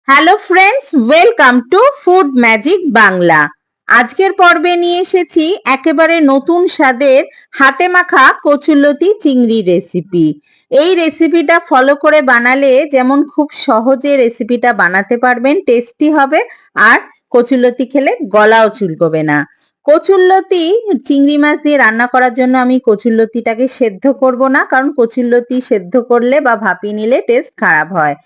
Hello friends, welcome to food magic Bangla. আজকের পর্বে নিয়ে এসেছি একেবারে নতুন স্বাদের হাতে মাখা কচুরলতি চিংড়ি রেসিপি। এই রেসিপিটা ফলো করে বানালে যেমন খুব সহজে রেসিপিটা বানাতে পারবেন, টেস্টি হবে, আর কচুরলতি খেলে গলাও চুলকবে না। কচুরলতি চিংড়ি মাছ দিয়ে রান্না করার জন্য আমি কচুরলতিটাকে সেদ্ধ করব না, কারণ কচুরলতি সেদ্ধ করলে বা ভাপিয়ে নিলে টেস্ট খারাপ হয়।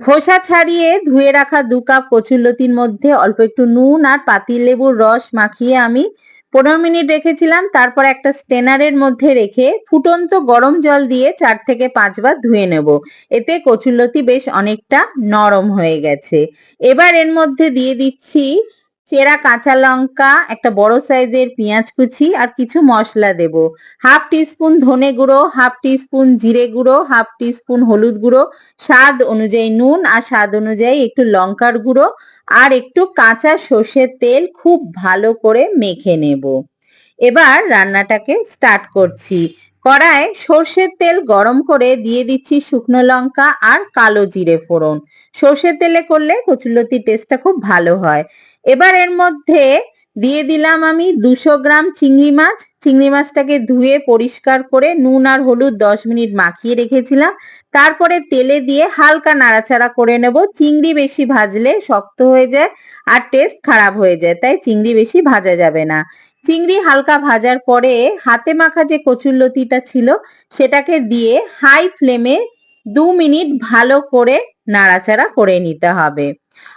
খোসা ছাড়িয়ে ধুয়ে রাখা 2 কাপ কচুরলতির মধ্যে অল্প একটু নুন আর পাতিলেবুর রস মাখিয়ে আমি 15 মিনিট রেখেছিলাম। তারপর একটা স্টেনারের মধ্যে রেখে ফুটন্ত গরম জল দিয়ে 4 থেকে 5 বার ধুয়ে নেব। এতে কচুরলতি বেশ অনেকটা নরম হয়ে গেছে। এবার এর মধ্যে দিয়ে দিচ্ছি চেরা কাঁচা লঙ্কা, একটা বড় সাইজের পেঁয়াজ কুচি আর কিছু মশলা দেব। হাফ টিস্পুন ধনে গুঁড়ো, হাফ টিস্পুন জিরে গুঁড়ো, হাফ টিস্পুন হলুদ গুঁড়ো, স্বাদ অনুযায়ী নুন আর স্বাদ অনুযায়ী একটু লঙ্কার গুঁড়ো আর একটু কাঁচা সর্ষের তেল খুব ভালো করে মেখে নেব। এবার রান্নাটাকে স্টার্ট করছি। কড়ায় সর্ষের তেল গরম করে দিয়ে দিচ্ছি শুকনো লঙ্কা আর কালো জিরে ফোড়ন। সর্ষের তেলে করলে কচুরলতির টেস্টটা খুব ভালো হয়। এবার এর মধ্যে দিয়ে দিলাম আমি 200 গ্রাম চিংড়ি মাছ। চিংড়ি মাছটাকে ধুয়ে পরিষ্কার করে নুন আর হলুদ 10 মিনিট মাখিয়ে রেখেছিলাম। তারপরে তেলে দিয়ে হালকা নাড়াচাড়া করে নেব। চিংড়ি বেশি ভাজলে শক্ত হয়ে যায় আর টেস্ট খারাপ হয়ে যায়, তাই চিংড়ি বেশি ভাজা যাবে না। চিংড়ি হালকা ভাজার পরে হাতে মাখা যে কচুরলতিটা ছিল সেটাকে দিয়ে হাই ফ্লেমে 2 মিনিট ভালো করে নাড়াচাড়া করে নিতে হবে।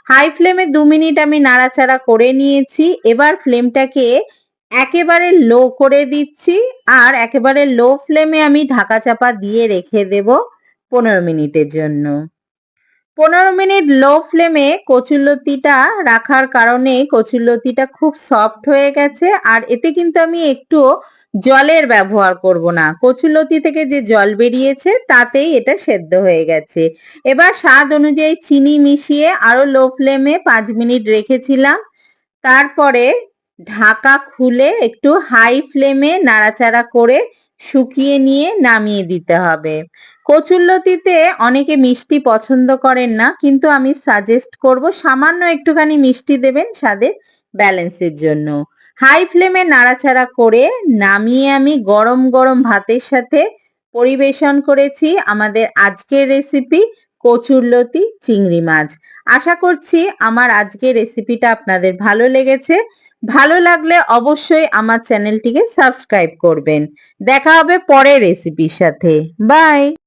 হাই ফ্লেমে 2 মিনিট আমি নাড়াচাড়া করে নিয়েছি। এবার ফ্লেমটাকে একেবারে লো করে দিচ্ছি আর একেবারে লো ফ্লেমে আমি ঢাকা চাপা দিয়ে রেখে দেব 15 মিনিটের জন্য। 15 মিনিট লো ফ্লেমে কচুরলতিটা রাখার কারণে কচুরলতিটা খুব সফট হয়ে গেছে আর এতে কিন্তু আমি একটু জলের ব্যবহার করব না। কচুরলতি থেকে যে জল বেরিয়েছে তাতেই এটা সেদ্ধ হয়ে গেছে। এবার স্বাদ অনুযায়ী চিনি মিশিয়ে আরো লো ফ্লেমে 5 মিনিট রেখেছিলাম। তারপরে ঢাকা খুলে একটু হাই ফ্লেমে নাড়াচাড়া করে শুকিয়ে নিয়ে নামিয়ে দিতে হবে। কচুরলতিতে অনেকে মিষ্টি পছন্দ করেন না, কিন্তু আমি সাজেস্ট করব সামান্য একটুখানি মিষ্টি দেবেন স্বাদের ব্যালেন্সের জন্য। হাই ফ্লেমে নাড়াচাড়া করে নামিয়ে আমি গরম গরম ভাতের সাথে পরিবেশন করেছি আমাদের আজকের রেসিপি কচুরলতি চিংড়ি মাছ। আশা করছি আমার আজকের রেসিপিটা আপনাদের ভালো লেগেছে। ভালো লাগলে অবশ্যই আমার চ্যানেলটিকে সাবস্ক্রাইব করবেন। দেখা হবে পরের রেসিপির সাথে। বাই।